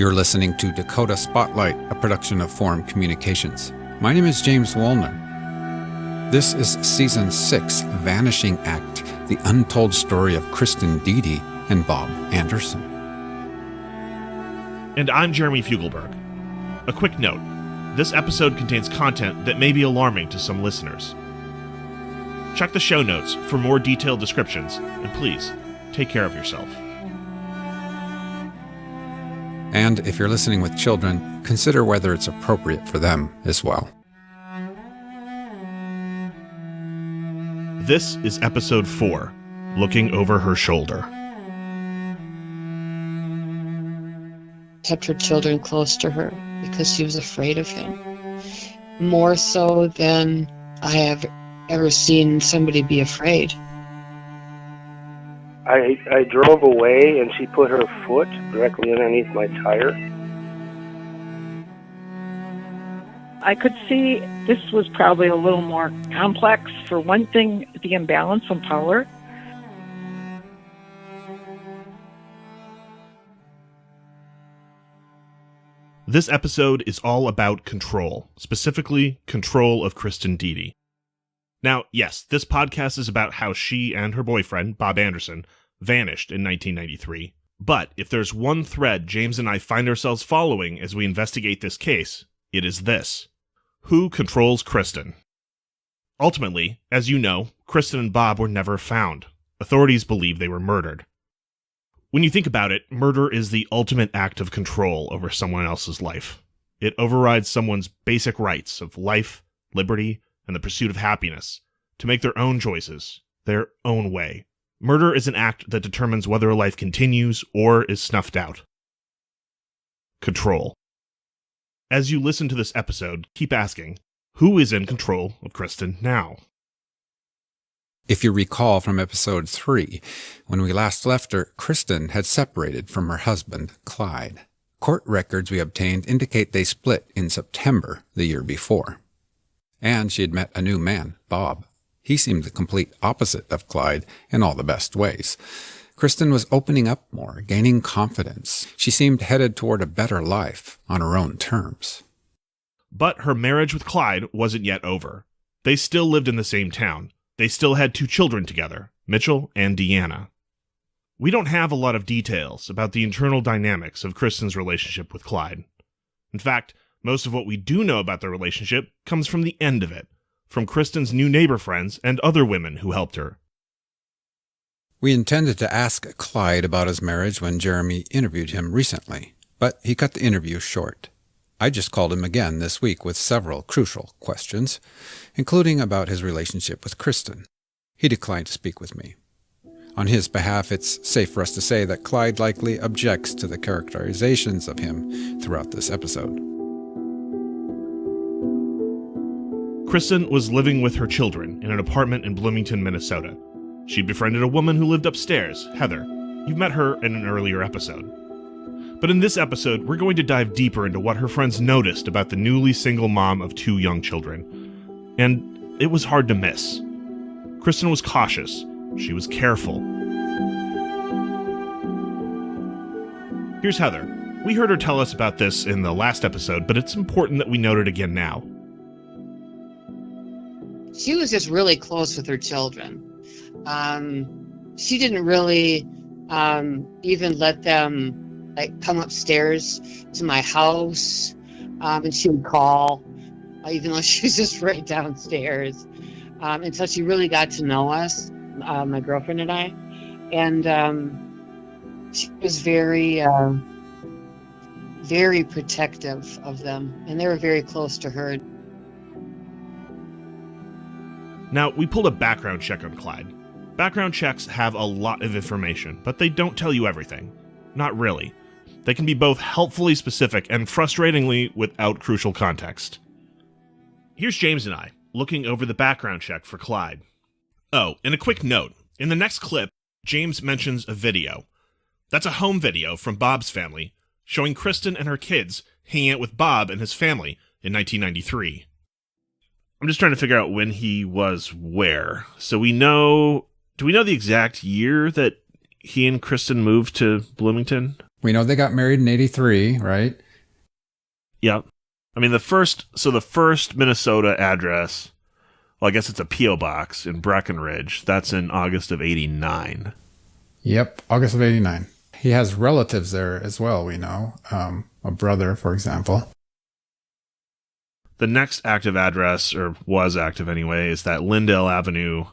You're listening to Dakota Spotlight, a production of Forum Communications. My name is James Wolner. This is Season 6, Vanishing Act, the untold story of Kristin Diede and Bob Anderson. And I'm Jeremy Fugleberg. A quick note, this episode contains content that may be alarming to some listeners. Check the show notes for more detailed descriptions, and please, take care of yourself. And if you're listening with children, consider whether it's appropriate for them as well. This is Episode 4, Looking Over Her Shoulder. Kept her children close to her because she was afraid of him. More so than I have ever seen somebody be afraid. I drove away and she put her foot directly underneath my tire. I could see this was probably a little more complex. For one thing, the imbalance in power. This episode is all about control, specifically control of Kristin Diede. Now, yes, this podcast is about how she and her boyfriend, Bob Anderson, vanished in 1993. But if there's one thread James and I find ourselves following as we investigate this case, it is this. Who controls Kristin? Ultimately, as you know, Kristin and Bob were never found. Authorities believe they were murdered. When you think about it, murder is the ultimate act of control over someone else's life. It overrides someone's basic rights of life, liberty, and the pursuit of happiness to make their own choices, their own way. Murder is an act that determines whether a life continues or is snuffed out. Control. As you listen to this episode, keep asking, who is in control of Kristin now? If you recall from episode 3, when we last left her, Kristin had separated from her husband, Clyde. Court records we obtained indicate they split in September the year before. And she had met a new man, Bob. He seemed the complete opposite of Clyde in all the best ways. Kristin was opening up more, gaining confidence. She seemed headed toward a better life on her own terms. But her marriage with Clyde wasn't yet over. They still lived in the same town. They still had 2 children together, Mitchell and Deanna. We don't have a lot of details about the internal dynamics of Kristin's relationship with Clyde. In fact, most of what we do know about their relationship comes from the end of it, from Kristin's new neighbor friends and other women who helped her. We intended to ask Clyde about his marriage when Jeremy interviewed him recently, but he cut the interview short. I just called him again this week with several crucial questions, including about his relationship with Kristin. He declined to speak with me. On his behalf, it's safe for us to say that Clyde likely objects to the characterizations of him throughout this episode. Kristin was living with her children in an apartment in Bloomington, Minnesota. She'd befriended a woman who lived upstairs, Heather. You've met her in an earlier episode. But in this episode, we're going to dive deeper into what her friends noticed about the newly single mom of 2 young children. And it was hard to miss. Kristin was cautious. She was careful. Here's Heather. We heard her tell us about this in the last episode, but it's important that we note it again now. She was just really close with her children. She didn't really even let them come upstairs to my house, and she would call, even though she was just right downstairs, until she really got to know us, my girlfriend and I, and she was very, very protective of them, and they were very close to her. Now, we pulled a background check on Clyde. Background checks have a lot of information, but they don't tell you everything. Not really. They can be both helpfully specific and frustratingly without crucial context. Here's James and I, looking over the background check for Clyde. Oh, and a quick note. In the next clip, James mentions a video. That's a home video from Bob's family, showing Kristin and her kids hanging out with Bob and his family in 1993. I'm just trying to figure out when he was where. So do we know the exact year that he and Kristin moved to Bloomington? We know they got married in 83, right? Yep. I mean, the first Minnesota address, well, I guess it's a P.O. box in Breckenridge. That's in August of 89. Yep, August of 89. He has relatives there as well, we know. A brother, for example. The next active address, or was active anyway, is that Lindale Avenue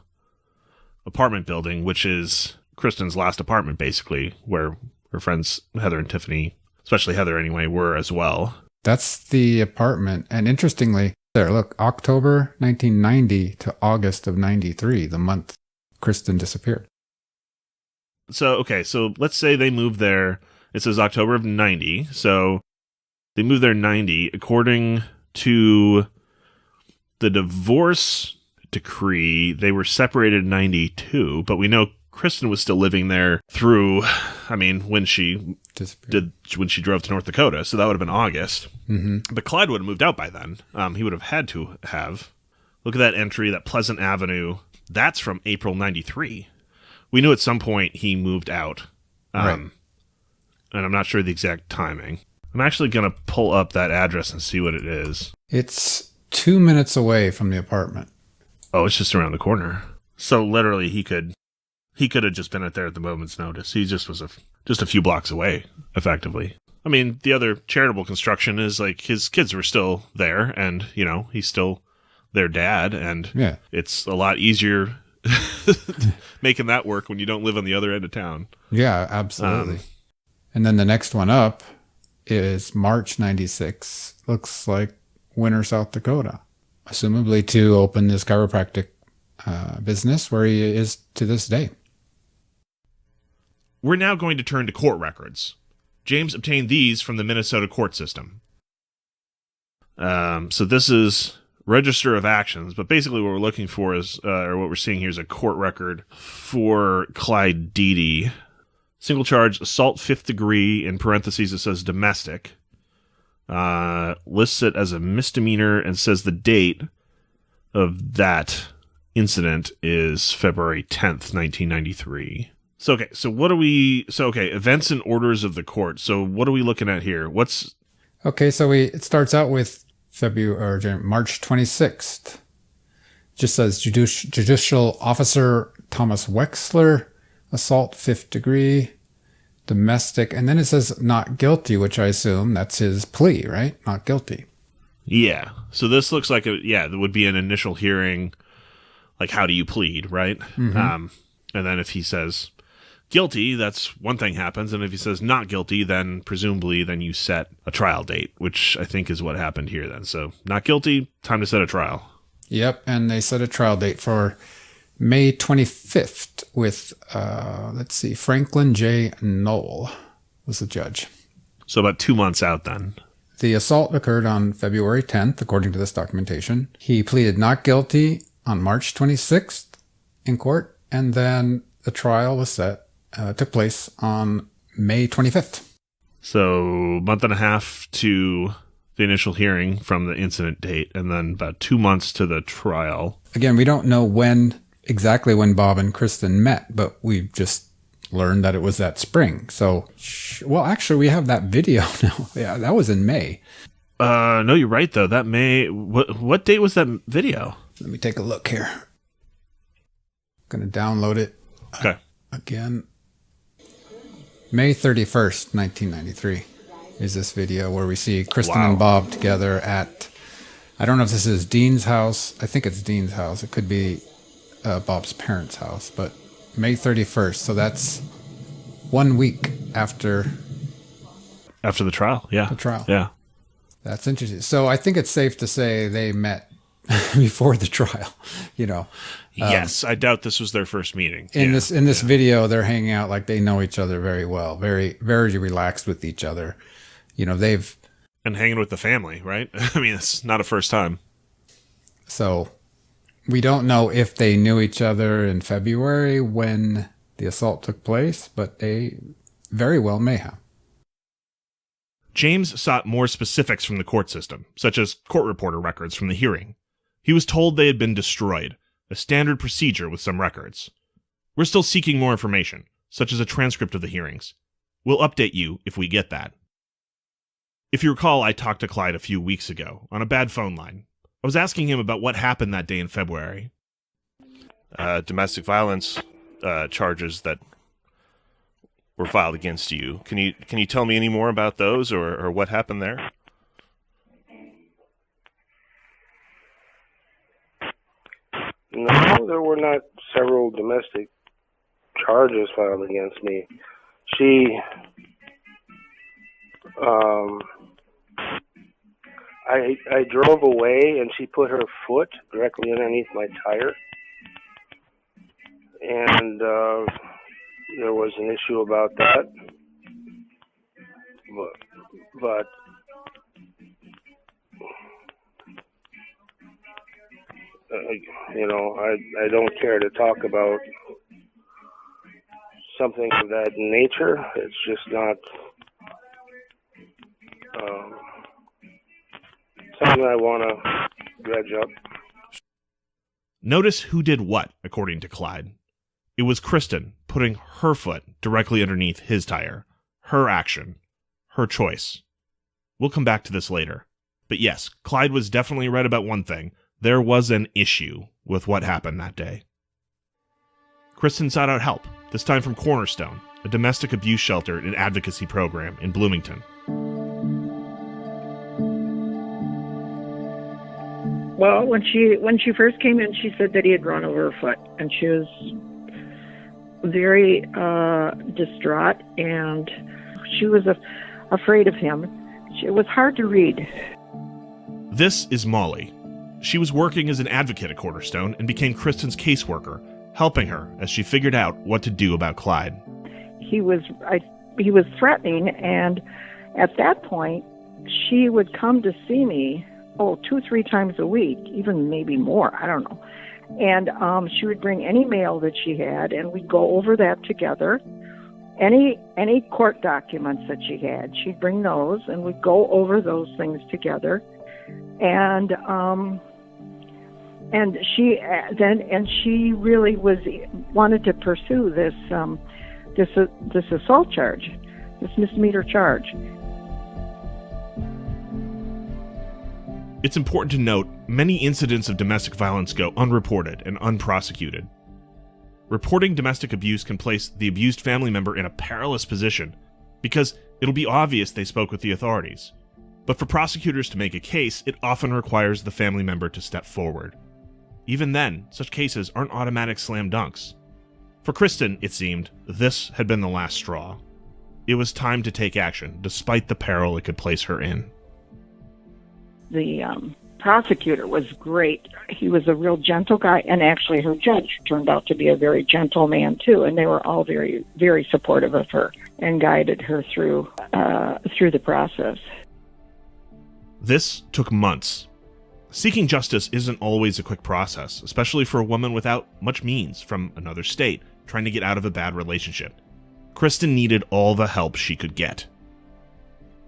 apartment building, which is Kristin's last apartment, basically, where her friends Heather and Tiffany, especially Heather anyway, were as well. That's the apartment. And interestingly, there, look, October 1990 to August of 93, the month Kristin disappeared. So let's say they moved there. It says October of 90. So they moved there in 90. According to the divorce decree, they were separated in 92, but we know Kristin was still living there through, when she drove to North Dakota, so that would have been August. Mm-hmm. But Clyde would have moved out by then. He would have had to have. Look at that entry, that Pleasant Avenue. That's from April 93. We knew at some point he moved out. Right. And I'm not sure the exact timing. I'm actually going to pull up that address and see what it is. It's 2 minutes away from the apartment. Oh, it's just around the corner. So literally he could have just been there at the moment's notice. He just was just a few blocks away, effectively. I mean, the other charitable construction is like his kids were still there and, he's still their dad. And It's a lot easier making that work when you don't live on the other end of town. Yeah, absolutely. And then the next one up is March 96. Looks like Winter, South Dakota. Assumably to open this chiropractic business where he is to this day. We're now going to turn to court records. James obtained these from the Minnesota court system. So this is Register of Actions, but basically what we're looking for is, or what we're seeing here is a court record for Clyde Diede. Single charge, assault 5th degree, in parentheses it says domestic. Lists it as a misdemeanor and says the date of that incident is February 10th, 1993. So events and orders of the court. So what are we looking at here? It starts out with March 26th. Just says Judicial Officer Thomas Wexler, assault 5th degree, domestic, and then it says not guilty, which I assume that's his plea, right? Not guilty. Yeah. So this looks like there would be an initial hearing, like how do you plead, right? Mm-hmm. And then if he says guilty, that's one thing happens, and if he says not guilty, then presumably then you set a trial date, which I think is what happened here then. So not guilty, time to set a trial. Yep, and they set a trial date for May 25th with, Franklin J. Knoll was the judge. So about 2 months out then. The assault occurred on February 10th, according to this documentation. He pleaded not guilty on March 26th in court, and then the trial was took place on May 25th. So month and a half to the initial hearing from the incident date, and then about 2 months to the trial. Again, we don't know exactly when Bob and Kristin met, but we've just learned that it was that spring. So, actually, we have that video now. Yeah, that was in May. No, you're right, though. That May... What date was that video? Let me take a look here. I'm going to download it. Okay. Again. May 31st, 1993 is this video where we see Kristin and Bob together at... I don't know if this is Dean's house. I think it's Dean's house. It could be Bob's parents' house, but May 31st. So that's 1 week after the trial. Yeah. The trial. Yeah. That's interesting. So I think it's safe to say they met before the trial, Yes, I doubt this was their first meeting. In this video, they're hanging out like they know each other very well, very, very relaxed with each other. And hanging with the family, right? I mean, it's not a first time. So we don't know if they knew each other in February when the assault took place, but they very well may have. James sought more specifics from the court system, such as court reporter records from the hearing. He was told they had been destroyed, a standard procedure with some records. We're still seeking more information, such as a transcript of the hearings. We'll update you if we get that. If you recall, I talked to Clyde a few weeks ago on a bad phone line. I was asking him about what happened that day in February. Domestic violence charges that were filed against you. Can you tell me any more about those or what happened there? No, there were not several domestic charges filed against me. I drove away and she put her foot directly underneath my tire. And there was an issue about that. But I don't care to talk about something of that nature. It's just not something I want to dredge up. Notice who did what, according to Clyde. It was Kristin putting her foot directly underneath his tire. Her action. Her choice. We'll come back to this later. But yes, Clyde was definitely right about one thing. There was an issue with what happened that day. Kristin sought out help, this time from Cornerstone, a domestic abuse shelter and advocacy program in Bloomington. Well, when she first came in, she said that he had run over her foot, and she was very distraught, and she was afraid of him. It was hard to read. This is Molly. She was working as an advocate at Cornerstone and became Kristin's caseworker, helping her as she figured out what to do about Clyde. He was threatening, and at that point, she would come to see me 2-3 times a week, even maybe more, I don't know. And she would bring any mail that she had, and we'd go over that together. Any court documents that she had, she'd bring those, and we'd go over those things together. And she really wanted to pursue this assault charge, this misdemeanor charge. It's important to note, many incidents of domestic violence go unreported and unprosecuted. Reporting domestic abuse can place the abused family member in a perilous position because it'll be obvious they spoke with the authorities. But for prosecutors to make a case, it often requires the family member to step forward. Even then, such cases aren't automatic slam dunks. For Kristin, it seemed, this had been the last straw. It was time to take action, despite the peril it could place her in. The prosecutor was great. He was a real gentle guy, and actually her judge turned out to be a very gentle man too, and they were all very, very supportive of her and guided her through the process. This took months. Seeking justice isn't always a quick process, especially for a woman without much means from another state trying to get out of a bad relationship. Kristin needed all the help she could get.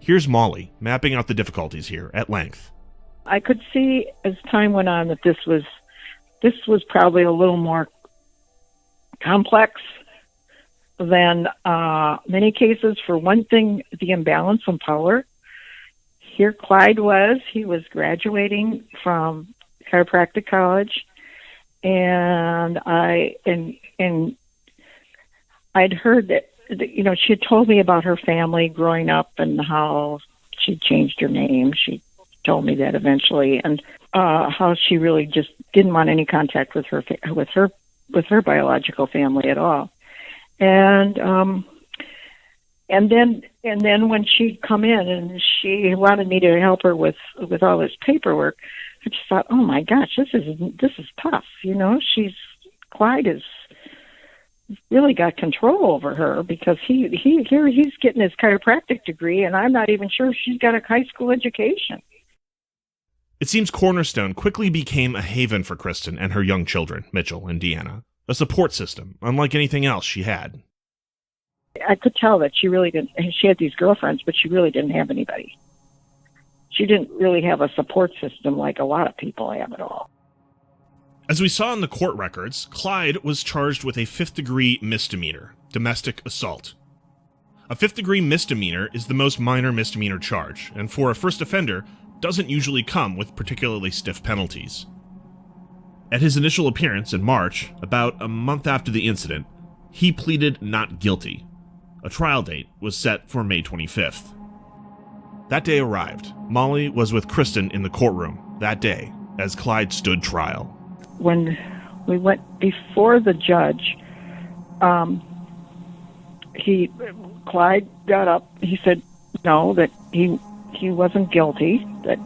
Here's Molly mapping out the difficulties here at length. I could see as time went on that this was probably a little more complex than many cases. For one thing, the imbalance in power. Here Clyde he was graduating from chiropractic college, and I'd heard that, she had told me about her family growing up and how she changed her name. She told me that eventually, and how she really just didn't want any contact with her biological family at all. And then when she'd come in and she wanted me to help her with all this paperwork, I just thought, oh my gosh, this is tough. Clyde has really got control over her because he's getting his chiropractic degree, and I'm not even sure if she's got a high school education. It seems Cornerstone quickly became a haven for Kristin and her young children, Mitchell and Deanna, a support system unlike anything else she had. I could tell that she really didn't. She had these girlfriends, but she really didn't have anybody. She didn't really have a support system like a lot of people have at all. As we saw in the court records, Clyde was charged with a 5th-degree misdemeanor, domestic assault. A fifth-degree misdemeanor is the most minor misdemeanor charge, and for a first offender, doesn't usually come with particularly stiff penalties. At his initial appearance in March, about a month after the incident, he pleaded not guilty. A trial date was set for May 25th. That day arrived. Molly was with Kristin in the courtroom that day as Clyde stood trial. When we went before the judge, Clyde got up. He said no, that he wasn't guilty, that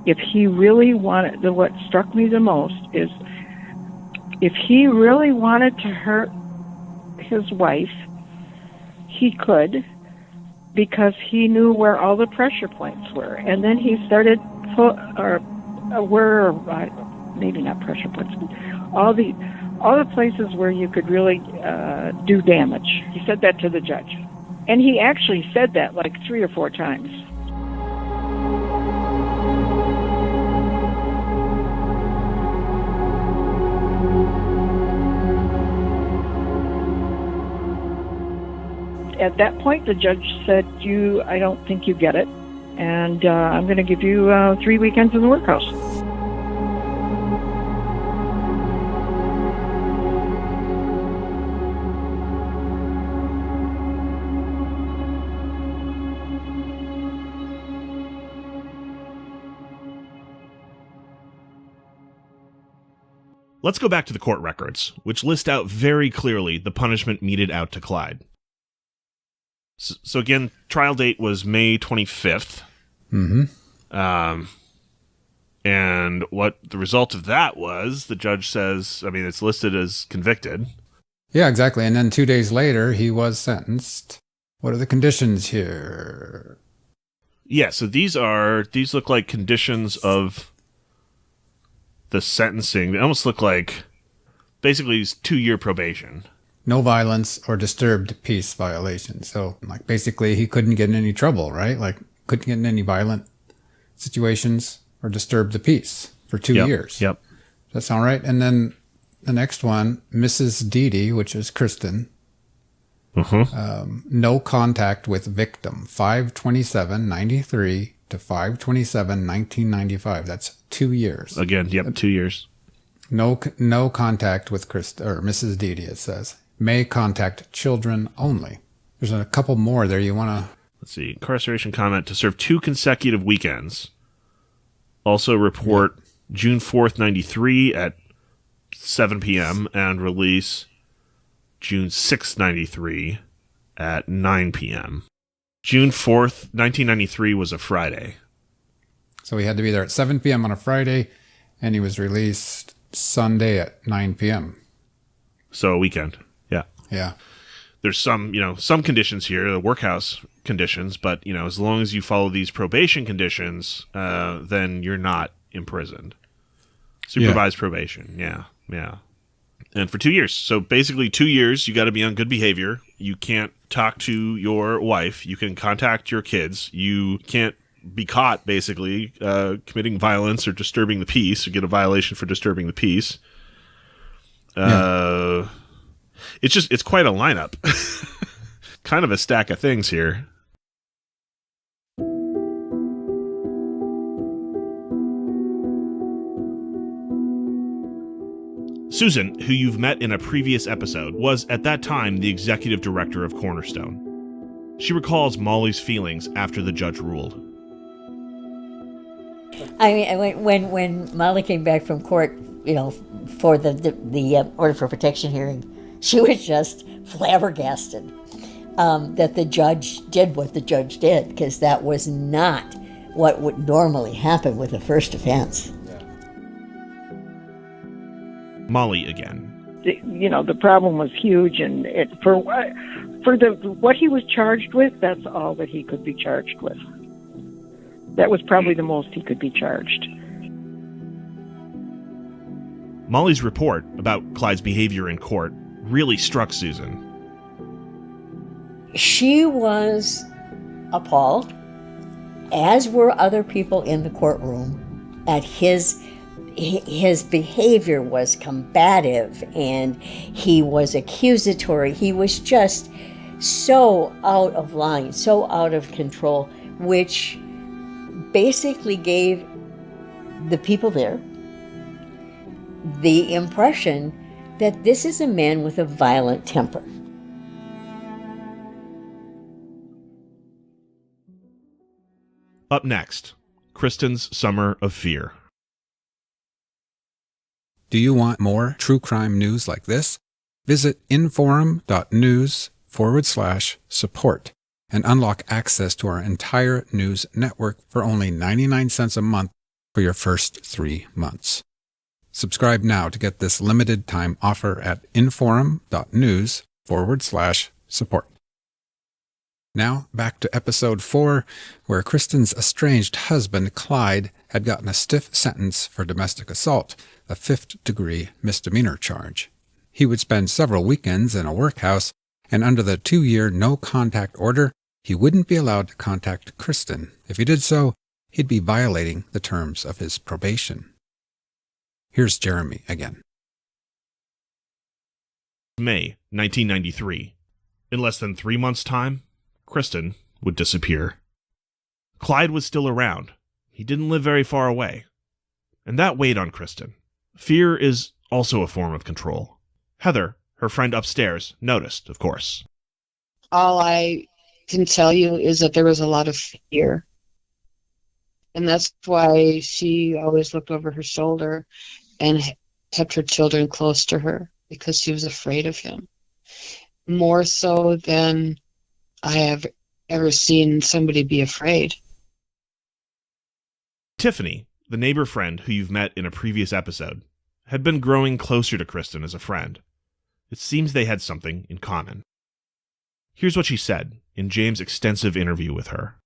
if he really wanted, what struck me the most is if he really wanted to hurt his wife, he could, because he knew where all the pressure points were. And then he started maybe not pressure points, all the places where you could really do damage. He said that to the judge. And he actually said that like 3 or 4 times. At that point, the judge said, I don't think you get it, and I'm going to give you 3 weekends in the workhouse. Let's go back to the court records, which list out very clearly the punishment meted out to Clyde. So again, trial date was May 25th. Mm-hmm. And what the result of that was, the judge says, it's listed as convicted. Yeah, exactly. And then 2 days later, he was sentenced. What are the conditions here? Yeah, so these look like conditions of the sentencing. They almost look like basically 2-year probation. No violence or disturbed peace violation. So, basically he couldn't get in any trouble, right? Couldn't get in any violent situations or disturb the peace for 2 years. Yep. Does that sound right? And then the next one, Mrs. Diede, which is Kristin. Mm-hmm. No contact with victim. 5/27/93 to 5/27/1995. That's 2 years. Again, 2 years. No contact with Mrs. Diede, it says. May contact children only. There's a couple more there you want to... Let's see. Incarceration comment to serve 2 consecutive weekends. Also report June 4th, 93 at 7 p.m. and release June 6th, 93 at 9 p.m. June 4th, 1993 was a Friday. So he had to be there at 7 p.m. on a Friday, and he was released Sunday at 9 p.m. So a weekend. Yeah. Yeah. There's some conditions here, the workhouse conditions, but, as long as you follow these probation conditions, then you're not imprisoned. Supervised probation. Yeah. Yeah. And for 2 years. So basically 2 years, you got to be on good behavior. You can't talk to your wife. You can contact your kids. You can't be caught, basically, committing violence or disturbing the peace, or get a violation for disturbing the peace. It's quite a lineup. Kind of a stack of things here. Susan, who you've met in a previous episode, was at that time the executive director of Cornerstone. She recalls Molly's feelings after the judge ruled. When Molly came back from court, for the order for protection hearing, she was just flabbergasted that the judge did what the judge did, because that was not what would normally happen with a first offense. Molly again. The problem was huge, and for what he was charged with, that's all that he could be charged with. That was probably the most he could be charged. Molly's report about Clyde's behavior in court really struck Susan. She was appalled, as were other people in the courtroom, at his behavior was combative, and he was accusatory. He was just so out of line, so out of control, which basically gave the people there the impression that this is a man with a violent temper. Up next, Kristin's Summer of Fear. Do you want more true crime news like this? Visit inforum.news/support and unlock access to our entire news network for only 99 cents a month for your first 3 months. Subscribe now to get this limited time offer at inforum.news/support. Now, back to episode 4, where Kristin's estranged husband, Clyde, had gotten a stiff sentence for domestic assault, a 5th-degree misdemeanor charge. He would spend several weekends in a workhouse, and under the 2-year no-contact order, he wouldn't be allowed to contact Kristin. If he did so, he'd be violating the terms of his probation. Here's Jeremy again. May 1993. In less than 3 months' time, Kristin would disappear. Clyde was still around. He didn't live very far away. And that weighed on Kristin. Fear is also a form of control. Heather, her friend upstairs, noticed, of course. All I can tell you is that there was a lot of fear. And that's why she always looked over her shoulder and kept her children close to her, because she was afraid of him. More so than I have ever seen somebody be afraid. Tiffany, the neighbor friend who you've met in a previous episode, had been growing closer to Kristin as a friend. It seems they had something in common. Here's what she said in James' extensive interview with her.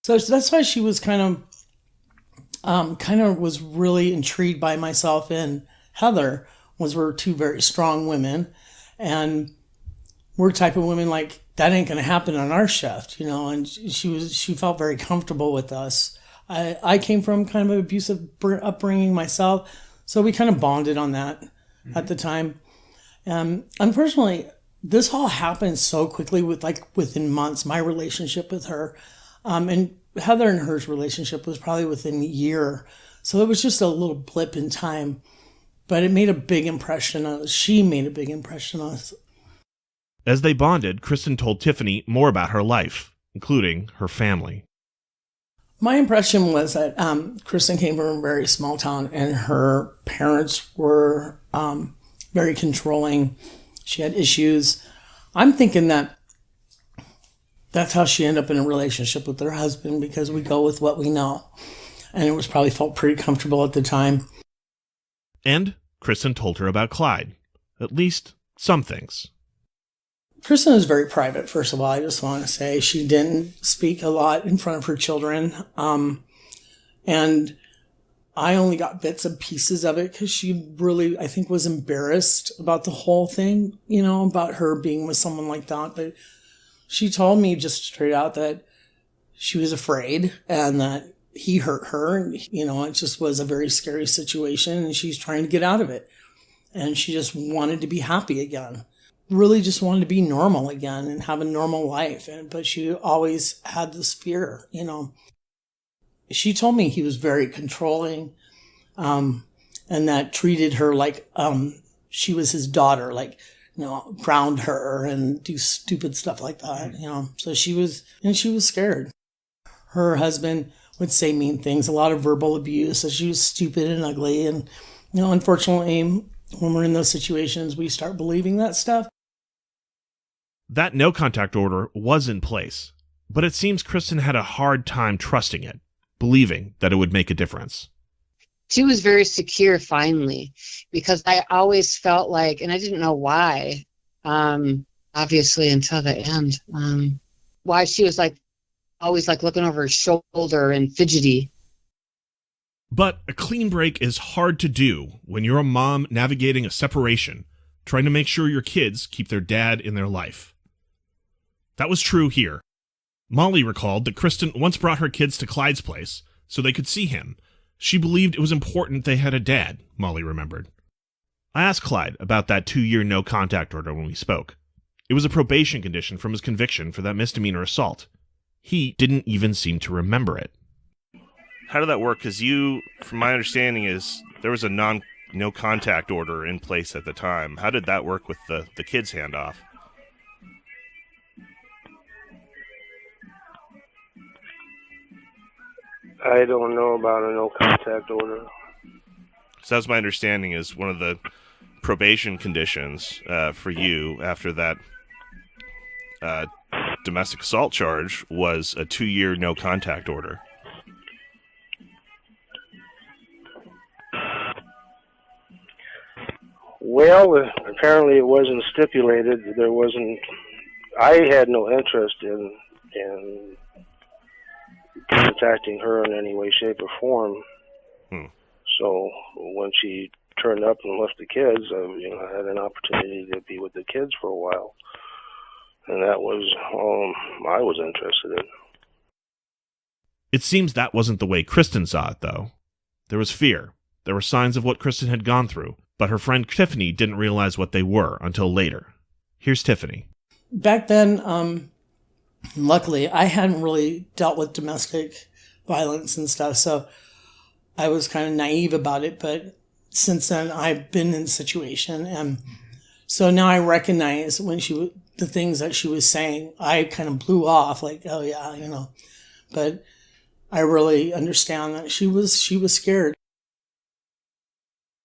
So that's why she was kind of was really intrigued by myself and Heather, was we're two very strong women, and we're type of women like that ain't going to happen on our shift, you know. And she felt very comfortable with us. I came from kind of an abusive upbringing myself, so we kind of bonded on that at the time. Unfortunately, this all happened so quickly, within months. My relationship with her, and Heather and her relationship was probably within a year, so it was just a little blip in time. But it made a big impression on us. She made a big impression on us. As they bonded, Kristin told Tiffany more about her life, including her family. My impression was that Kristin came from a very small town, and her parents were very controlling. She had issues. I'm thinking that that's how she ended up in a relationship with her husband, because we go with what we know. And it was probably felt pretty comfortable at the time. And Kristin told her about Clyde. At least some things. Kristin is very private, first of all. I just want to say she didn't speak a lot in front of her children. And I only got bits and pieces of it because she really, I think, was embarrassed about the whole thing, you know, about her being with someone like that. But she told me just straight out that she was afraid and that he hurt her. And, you know, it just was a very scary situation, and she's trying to get out of it. And she just wanted to be happy again. Really just wanted to be normal again and have a normal life. But she always had this fear, you know. She told me he was very controlling, and that treated her like she was his daughter, like, you know, ground her and do stupid stuff like that, you know. So she was scared. Her husband would say mean things, a lot of verbal abuse. So she was stupid and ugly. And, you know, unfortunately, when we're in those situations, we start believing that stuff. That no contact order was in place, but it seems Kristin had a hard time trusting it, believing that it would make a difference. She was very secure finally, because I always felt like, and I didn't know why, obviously until the end, why she was like always like looking over her shoulder and fidgety. But a clean break is hard to do when you're a mom navigating a separation, trying to make sure your kids keep their dad in their life. That was true here. Molly recalled that Kristin once brought her kids to Clyde's place so they could see him. She believed it was important they had a dad, Molly remembered. I asked Clyde about that 2-year no-contact order when we spoke. It was a probation condition from his conviction for that misdemeanor assault. He didn't even seem to remember it. How did that work? Because from my understanding, is there was a no contact order in place at the time. How did that work with the kids' handoff? I don't know about a no contact order. So that's my understanding, is one of the probation conditions for you after that domestic assault charge was a 2-year no contact order. Well, apparently it wasn't stipulated. I had no interest in contacting her in any way, shape, or form. So when she turned up and left the kids, I had an opportunity to be with the kids for a while. And that was all I was interested in. It seems that wasn't the way Kristin saw it, though. There was fear. There were signs of what Kristin had gone through, but her friend Tiffany didn't realize what they were until later. Here's Tiffany. Back then, luckily, I hadn't really dealt with domestic violence and stuff, so I was kind of naive about it, but since then I've been in the situation, and so now I recognize when the things that she was saying, I kind of blew off, like, oh yeah, but I really understand that she was scared.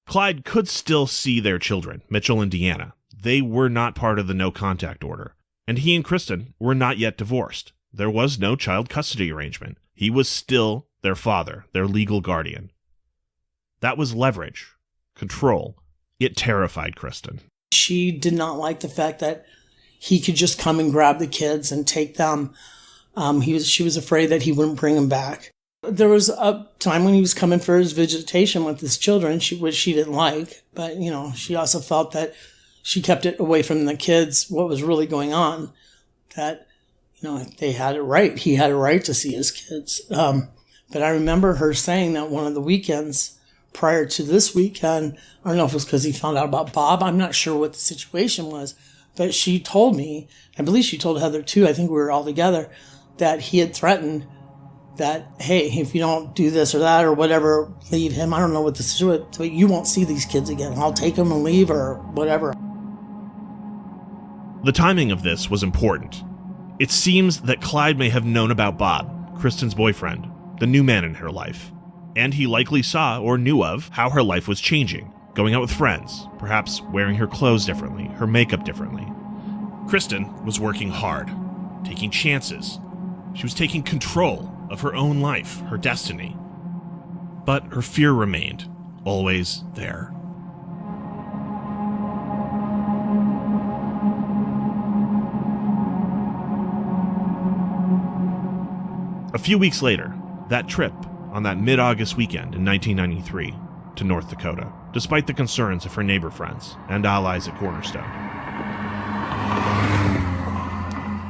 Clyde could still see their children, Mitchell and Deanna. They were not part of the no contact order, and he and Kristin were not yet divorced. There was no child custody arrangement. He was still their father, their legal guardian. That was leverage, control. It terrified Kristin. She did not like the fact that he could just come and grab the kids and take them. She was afraid that he wouldn't bring them back. There was a time when he was coming for his visitation with his children, which she didn't like. But, she also felt that she kept it away from the kids, what was really going on. That, they had it right. He had a right to see his kids. But I remember her saying that one of the weekends prior to this weekend, I don't know if it was because he found out about Bob. I'm not sure what the situation was. But she told me, I believe she told Heather too, I think we were all together, that he had threatened that, hey, if you don't do this or that or whatever, leave him. I don't know what the situation is, but you won't see these kids again. I'll take them and leave or whatever. The timing of this was important. It seems that Clyde may have known about Bob, Kristin's boyfriend, the new man in her life, and he likely saw or knew of how her life was changing, going out with friends, perhaps wearing her clothes differently, her makeup differently. Kristin was working hard, taking chances. She was taking control of her own life, her destiny. But her fear remained, always there. A few weeks later, that trip on that mid-August weekend in 1993 to North Dakota, despite the concerns of her neighbor friends and allies at Cornerstone.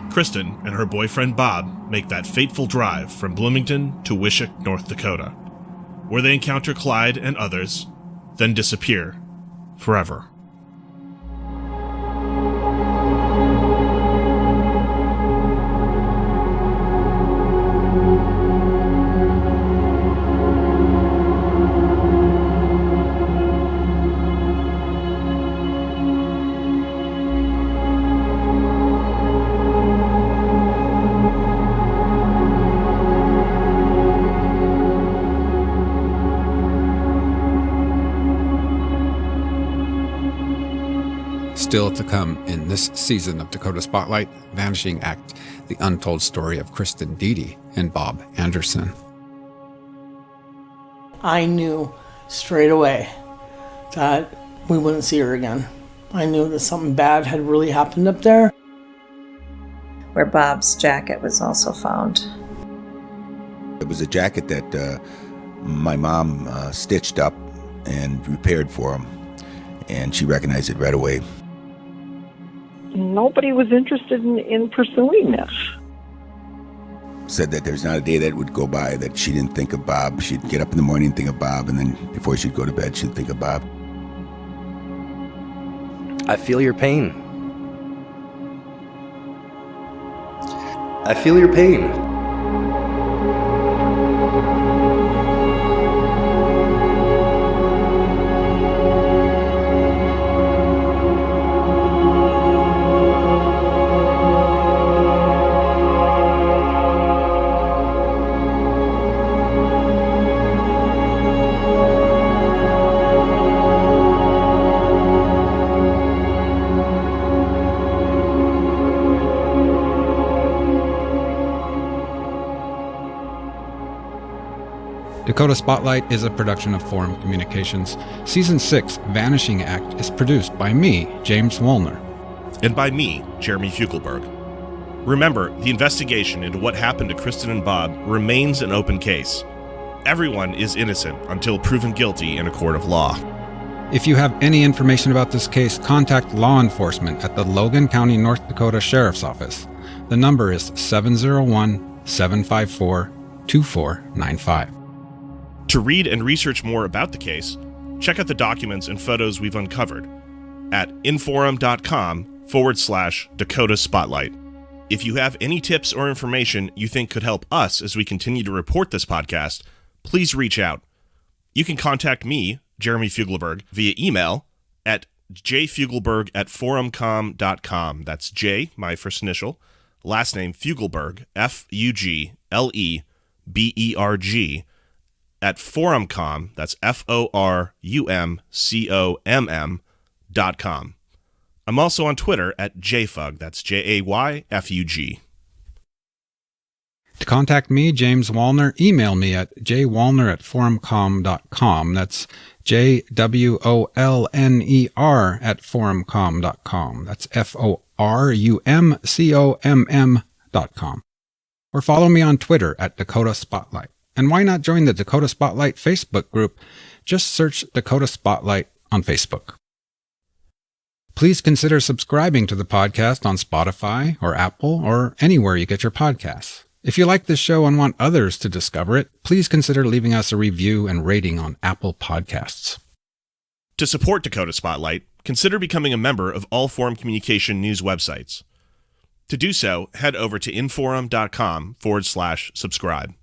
Kristin and her boyfriend Bob make that fateful drive from Bloomington to Wishek, North Dakota, where they encounter Clyde and others, then disappear forever. Still to come in this season of Dakota Spotlight, Vanishing Act, the untold story of Kristin Diede and Bob Anderson. I knew straight away that we wouldn't see her again. I knew that something bad had really happened up there. Where Bob's jacket was also found. It was a jacket that my mom stitched up and repaired for him, and she recognized it right away. Nobody was interested in pursuing this. Said that there's not a day that would go by that she didn't think of Bob. She'd get up in the morning and think of Bob, and then before she'd go to bed, she'd think of Bob. I feel your pain. I feel your pain. Dakota Spotlight is a production of Forum Communications. Season 6, Vanishing Act, is produced by me, James Wolner. And by me, Jeremy Fugleberg. Remember, the investigation into what happened to Kristin and Bob remains an open case. Everyone is innocent until proven guilty in a court of law. If you have any information about this case, contact law enforcement at the Logan County, North Dakota Sheriff's Office. The number is 701-754-2495. To read and research more about the case, check out the documents and photos we've uncovered at inforum.com/Dakota Spotlight. If you have any tips or information you think could help us as we continue to report this podcast, please reach out. You can contact me, Jeremy Fugleberg, via email at jfugleberg@forumcom.com. That's J, my first initial, last name Fugleberg, Fugleberg, at forumcom, that's FORUMCOMM.com. I'm also on Twitter at JFUG, that's JAYFUG. To contact me, James Wolner, email me at jwolner@forumcom.com. That's JWOLNER@forumcom.com. That's FORUMCOMM.com. Or follow me on Twitter at Dakota Spotlight. And why not join the Dakota Spotlight Facebook group? Just search Dakota Spotlight on Facebook. Please consider subscribing to the podcast on Spotify or Apple or anywhere you get your podcasts. If you like this show and want others to discover it, please consider leaving us a review and rating on Apple Podcasts. To support Dakota Spotlight, consider becoming a member of all Forum Communication news websites. To do so, head over to inforum.com/subscribe.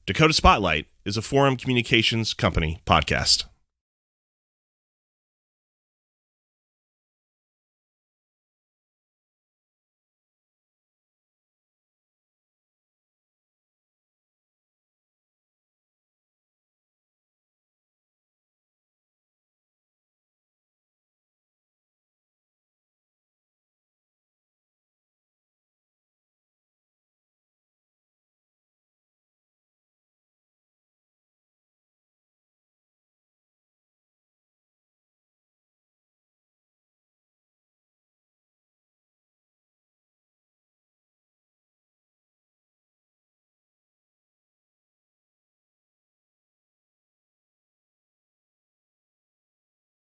Dakota Spotlight is a Forum Communications Company podcast.